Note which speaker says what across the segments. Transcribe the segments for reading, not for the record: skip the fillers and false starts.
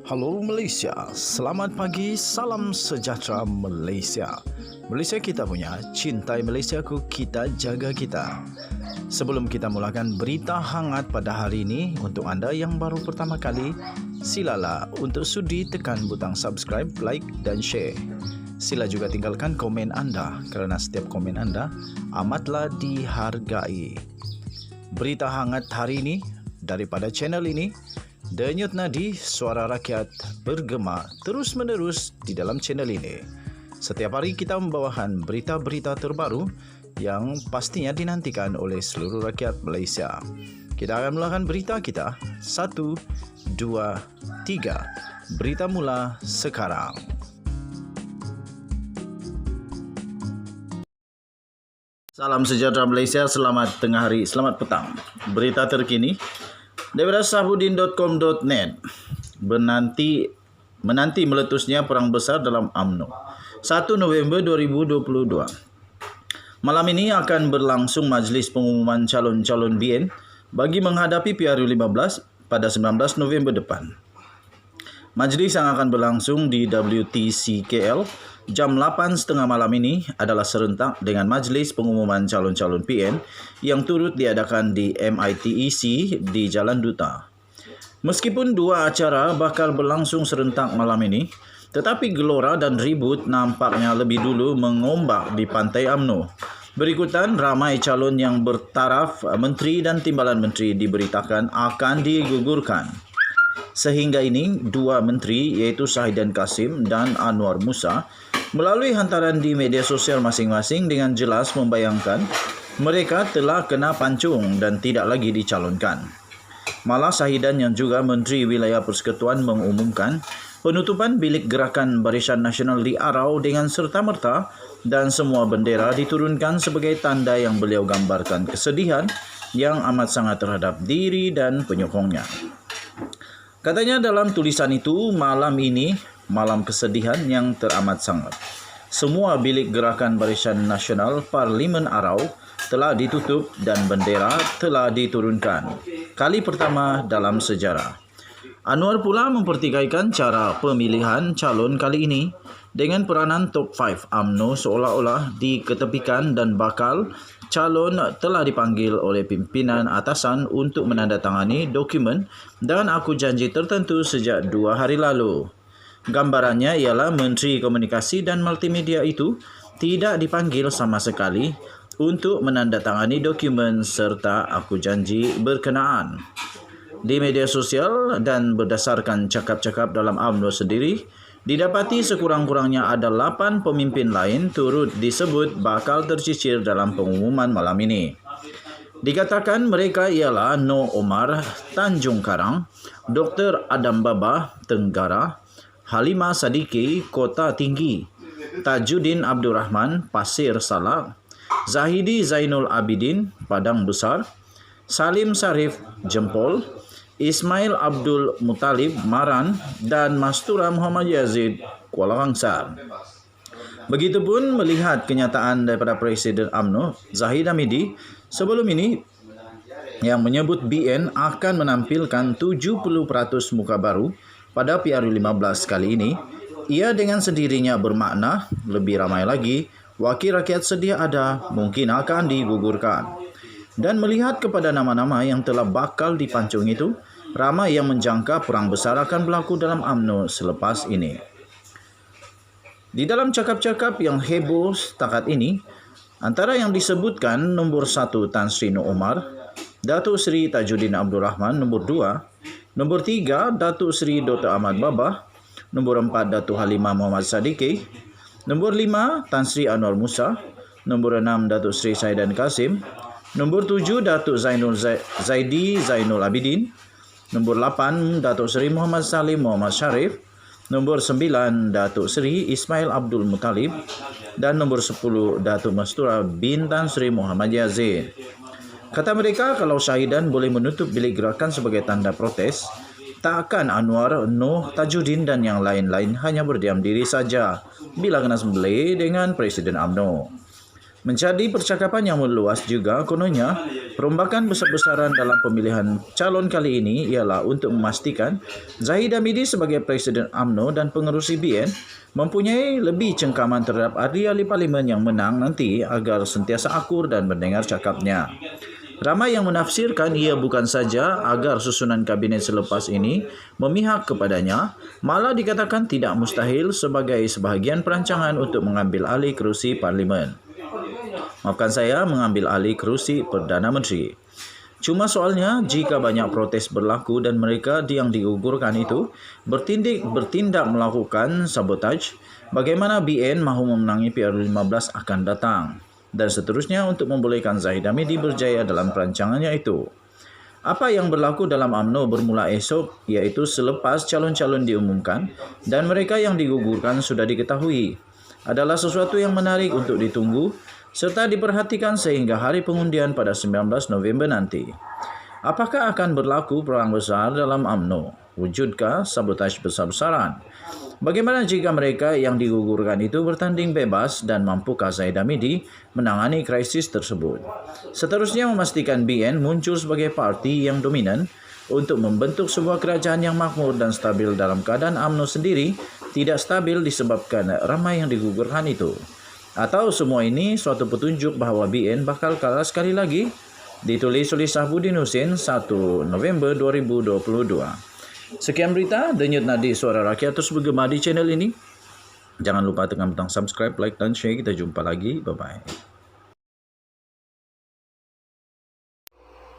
Speaker 1: Halo Malaysia, selamat pagi, salam sejahtera Malaysia. Malaysia kita punya, cintai Malaysiaku, kita jaga kita. Sebelum kita mulakan berita hangat pada hari ini, untuk anda yang baru pertama kali, silalah untuk sudi tekan butang subscribe, like dan share. Sila juga tinggalkan komen anda kerana setiap komen anda amatlah dihargai. Berita hangat hari ini daripada channel ini, Denyut nadi suara rakyat bergema terus-menerus di dalam channel ini. Setiap hari kita membawakan berita-berita terbaru yang pastinya dinantikan oleh seluruh rakyat Malaysia. Kita akan mulakan berita kita. 1, 2, 3. Berita mula sekarang. Salam sejahtera Malaysia, selamat tengah hari, selamat petang. Berita terkini daripada sahbudin.com.net, menanti meletusnya perang besar dalam UMNO. 1 November 2022. Malam ini akan berlangsung majlis pengumuman calon-calon BN bagi menghadapi PRU15 pada 19 November depan. Majlis yang akan berlangsung di WTC KL jam 8.30 malam ini adalah serentak dengan majlis pengumuman calon-calon PN yang turut diadakan di MITEC di Jalan Duta. Meskipun dua acara bakal berlangsung serentak malam ini, tetapi gelora dan ribut nampaknya lebih dulu mengombak di pantai UMNO. Berikutan, ramai calon yang bertaraf menteri dan timbalan menteri diberitakan akan digugurkan. Sehingga ini, dua menteri iaitu Syahidan Kasim dan Anwar Musa melalui hantaran di media sosial masing-masing dengan jelas membayangkan mereka telah kena pancung dan tidak lagi dicalonkan. Malah Syahidan yang juga Menteri Wilayah Persekutuan mengumumkan penutupan bilik gerakan Barisan Nasional di Arau dengan serta-merta dan semua bendera diturunkan sebagai tanda yang beliau gambarkan kesedihan yang amat sangat terhadap diri dan penyokongnya. Katanya dalam tulisan itu, malam ini malam kesedihan yang teramat sangat. Semua bilik gerakan Barisan Nasional Parlimen Arau telah ditutup dan bendera telah diturunkan. Kali pertama dalam sejarah. Anwar pula mempertikaikan cara pemilihan calon kali ini dengan peranan top 5 UMNO seolah-olah diketepikan dan bakal calon telah dipanggil oleh pimpinan atasan untuk menandatangani dokumen dan aku janji tertentu sejak 2 hari lalu. Gambarannya ialah Menteri Komunikasi dan Multimedia itu tidak dipanggil sama sekali untuk menandatangani dokumen serta aku janji berkenaan. Di media sosial dan berdasarkan cakap-cakap dalam UMNO sendiri, didapati sekurang-kurangnya ada 8 pemimpin lain turut disebut bakal tercicir dalam pengumuman malam ini. Dikatakan mereka ialah Noh Omar, Tanjung Karang, Dr. Adam Baba, Tenggara, Halimah Sadiki, Kota Tinggi, Tajuddin Abdul Rahman, Pasir Salak, Zahidi Zainul Abidin, Padang Besar, Salim Sarif, Jempol, Ismail Abdul Muttalib, Maran dan Mastura Muhammad Yazid, Kuala Kangsar. Begitupun melihat kenyataan daripada Presiden UMNO, Zahid Hamidi, sebelum ini yang menyebut BN akan menampilkan 70% muka baru pada PRU15 kali ini, ia dengan sendirinya bermakna lebih ramai lagi, wakil rakyat sedia ada mungkin akan digugurkan. Dan melihat kepada nama-nama yang telah bakal dipancung itu, ramai yang menjangka perang besar akan berlaku dalam UMNO selepas ini. Di dalam cakap-cakap yang heboh setakat ini, antara yang disebutkan nombor 1 Tan Sri Noh Omar, Datuk Seri Tajuddin Abdul Rahman, nombor 2, nombor 3 Datuk Seri Dr. Ahmad Baba, nombor 4 Datuk Halimah Muhammad Sadiki, nombor 5 Tan Sri Anwar Musa, nombor 6 Datuk Seri Syahidan Kasim, nombor 7 Datuk Zaidi Zainul Abidin, nombor 8 Datuk Seri Muhammad Salim Muhammad Sharif, nombor 9 Datuk Seri Ismail Abdul Muttalib dan nombor 10 Datuk Mastura bin Tan Sri Muhammad Yazid. Kata mereka kalau Syahidan boleh menutup bilik gerakan sebagai tanda protes, takkan Anwar, Noh, Tajuddin dan yang lain-lain hanya berdiam diri saja bila kena sembelih dengan Presiden UMNO. Menjadi percakapan yang meluas juga kononnya, perombakan besar-besaran dalam pemilihan calon kali ini ialah untuk memastikan Zahid Hamidi sebagai Presiden UMNO dan pengerusi BN mempunyai lebih cengkaman terhadap ahli-ahli parlimen yang menang nanti agar sentiasa akur dan mendengar cakapnya. Ramai yang menafsirkan ia bukan saja agar susunan kabinet selepas ini memihak kepadanya, malah dikatakan tidak mustahil sebagai sebahagian perancangan untuk mengambil alih kerusi parlimen. Maafkan saya, mengambil alih kerusi Perdana Menteri. Cuma soalnya, jika banyak protes berlaku dan mereka yang digugurkan itu bertindak melakukan sabotaj, bagaimana BN mahu memenangi PRU15 akan datang? Dan seterusnya untuk membolehkan Zahid Hamidi berjaya dalam perancangannya itu. Apa yang berlaku dalam UMNO bermula esok, iaitu selepas calon-calon diumumkan dan mereka yang digugurkan sudah diketahui, adalah sesuatu yang menarik untuk ditunggu serta diperhatikan sehingga hari pengundian pada 19 November nanti. Apakah akan berlaku perang besar dalam UMNO? Wujudkah sabotaj besar-besaran? Bagaimana jika mereka yang digugurkan itu bertanding bebas dan mampukah Zahid Hamidi menangani krisis tersebut? Seterusnya memastikan BN muncul sebagai parti yang dominan untuk membentuk sebuah kerajaan yang makmur dan stabil dalam keadaan UMNO sendiri tidak stabil disebabkan ramai yang digugurkan itu. Atau semua ini suatu petunjuk bahawa BN bakal kalah sekali lagi? Ditulis oleh Sahbudin Husin 1 November 2022. Sekian berita, denyut nadi suara rakyat terus bergema di channel ini. Jangan lupa tekan butang subscribe, like dan share. Kita jumpa lagi. Bye-bye.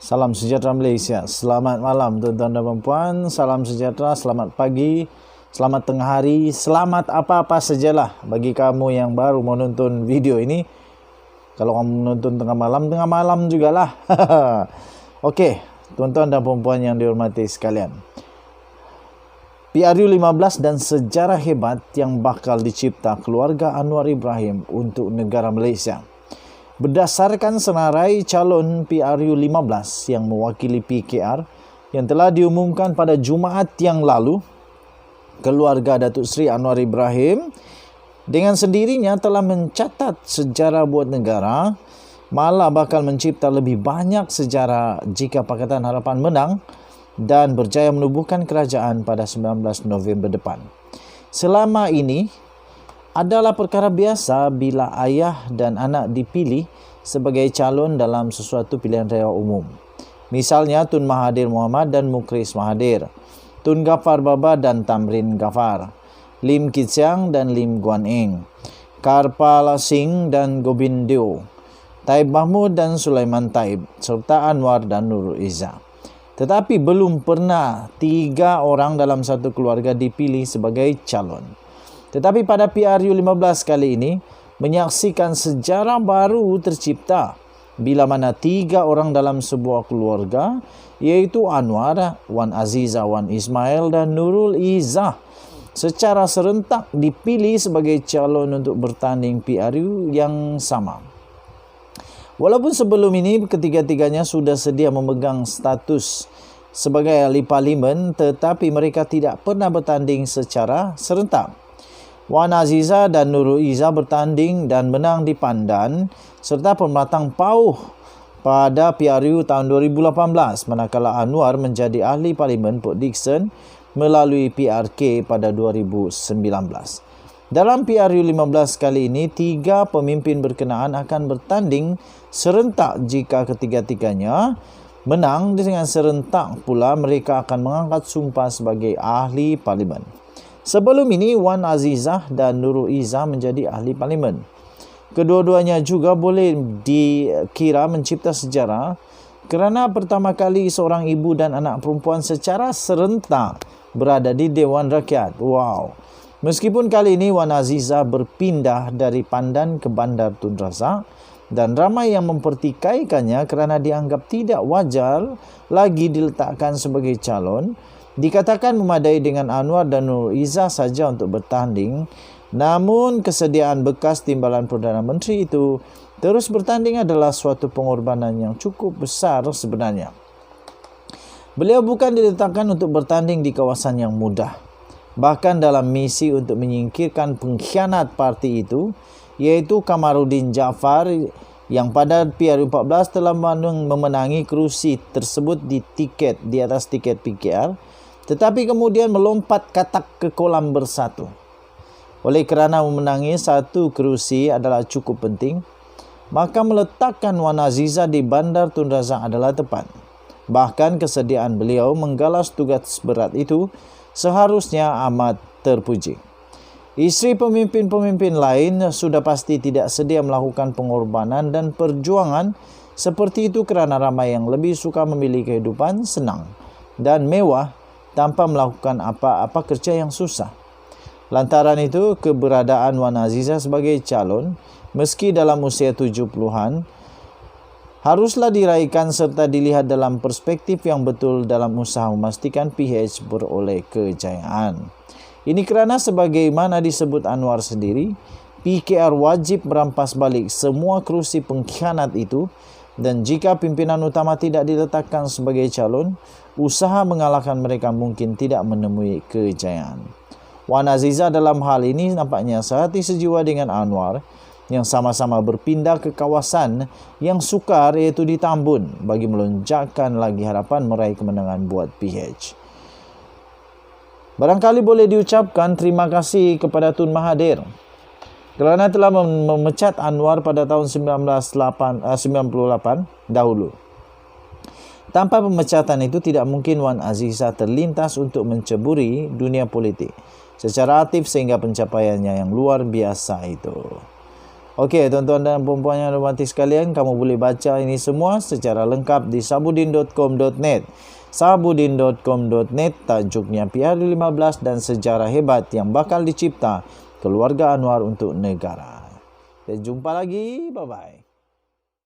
Speaker 2: Salam sejahtera Malaysia. Selamat malam tuan-tuan dan puan. Salam sejahtera, selamat pagi, selamat tengah hari, selamat apa-apa sajalah bagi kamu yang baru menonton video ini. Kalau kamu menonton tengah malam jugalah. Okey, tuan-tuan dan puan yang dihormati sekalian. PRU15 dan sejarah hebat yang bakal dicipta keluarga Anwar Ibrahim untuk negara Malaysia. Berdasarkan senarai calon PRU15 yang mewakili PKR yang telah diumumkan pada Jumaat yang lalu, keluarga Datuk Seri Anwar Ibrahim dengan sendirinya telah mencatat sejarah buat negara, malah bakal mencipta lebih banyak sejarah jika Pakatan Harapan menang dan berjaya menubuhkan kerajaan pada 19 November depan. Selama ini adalah perkara biasa bila ayah dan anak dipilih sebagai calon dalam sesuatu pilihan raya umum. Misalnya Tun Mahathir Mohamad dan Mukhris Mahathir, Tun Ghaffar Baba dan Tamrin Ghaffar, Lim Kit Siang dan Lim Guan Eng, Karpala Singh dan Gobind Deo, Taib Mahmud dan Sulaiman Taib, serta Anwar dan Nurul Izzah. Tetapi belum pernah 3 orang dalam satu keluarga dipilih sebagai calon. Tetapi pada PRU15 kali ini menyaksikan sejarah baru tercipta bila mana 3 orang dalam sebuah keluarga, iaitu Anwar, Wan Azizah, Wan Ismail dan Nurul Izzah secara serentak dipilih sebagai calon untuk bertanding PRU yang sama. Walaupun sebelum ini ketiga-tiganya sudah sedia memegang status sebagai ahli parlimen, tetapi mereka tidak pernah bertanding secara serentak. Wan Azizah dan Nurul Izzah bertanding dan menang di Pandan serta Pematang Pauh pada PRU tahun 2018, manakala Anwar menjadi ahli parlimen Port Dickson melalui PRK pada 2019. Dalam PRU15 kali ini, 3 pemimpin berkenaan akan bertanding serentak. Jika ketiga-tiganya menang dengan serentak pula, mereka akan mengangkat sumpah sebagai ahli parlimen. Sebelum ini, Wan Azizah dan Nurul Izzah menjadi ahli parlimen. Kedua-duanya juga boleh dikira mencipta sejarah kerana pertama kali seorang ibu dan anak perempuan secara serentak berada di Dewan Rakyat. Wow! Meskipun kali ini Wan Azizah berpindah dari Pandan ke Bandar Tun Razak dan ramai yang mempertikaikannya kerana dianggap tidak wajar lagi diletakkan sebagai calon, dikatakan memadai dengan Anwar dan Nurul Izzah saja untuk bertanding. Namun kesediaan bekas timbalan Perdana Menteri itu terus bertanding adalah suatu pengorbanan yang cukup besar sebenarnya. Beliau bukan diletakkan untuk bertanding di kawasan yang mudah. Bahkan dalam misi untuk menyingkirkan pengkhianat parti itu, yaitu Kamarudin Jaafar yang pada PRU14 telah memenangi kerusi tersebut di atas tiket PKR, tetapi kemudian melompat katak ke kolam bersatu. Oleh kerana memenangi satu kerusi adalah cukup penting, maka meletakkan Wan Aziza di Bandar Tun Razak adalah tepat. Bahkan kesediaan beliau menggalas tugas berat itu seharusnya amat terpuji. Isteri pemimpin-pemimpin lain sudah pasti tidak sedia melakukan pengorbanan dan perjuangan seperti itu kerana ramai yang lebih suka memilih kehidupan senang dan mewah tanpa melakukan apa-apa kerja yang susah. Lantaran itu, keberadaan Wan Aziza sebagai calon, meski dalam usia 70-an, haruslah diraikan serta dilihat dalam perspektif yang betul dalam usaha memastikan PH beroleh kejayaan. Ini kerana sebagaimana disebut Anwar sendiri, PKR wajib merampas balik semua kerusi pengkhianat itu, dan jika pimpinan utama tidak diletakkan sebagai calon, usaha mengalahkan mereka mungkin tidak menemui kejayaan. Wan Aziza dalam hal ini nampaknya sehati sejiwa dengan Anwar yang sama-sama berpindah ke kawasan yang sukar, iaitu di Tambun, bagi melonjakkan lagi harapan meraih kemenangan buat PH. Barangkali boleh diucapkan terima kasih kepada Tun Mahathir kerana telah memecat Anwar pada tahun 1998 dahulu. Tanpa pemecatan itu tidak mungkin Wan Aziza terlintas untuk menceburi dunia politik secara aktif sehingga pencapaiannya yang luar biasa itu. Okey, tuan-tuan dan puan-puan yang hormati sekalian, kamu boleh baca ini semua secara lengkap di sabudin.com.net. sabudin.com.net, tajuknya PRU15 dan sejarah hebat yang bakal dicipta keluarga Anwar untuk negara. Dan jumpa lagi, bye-bye.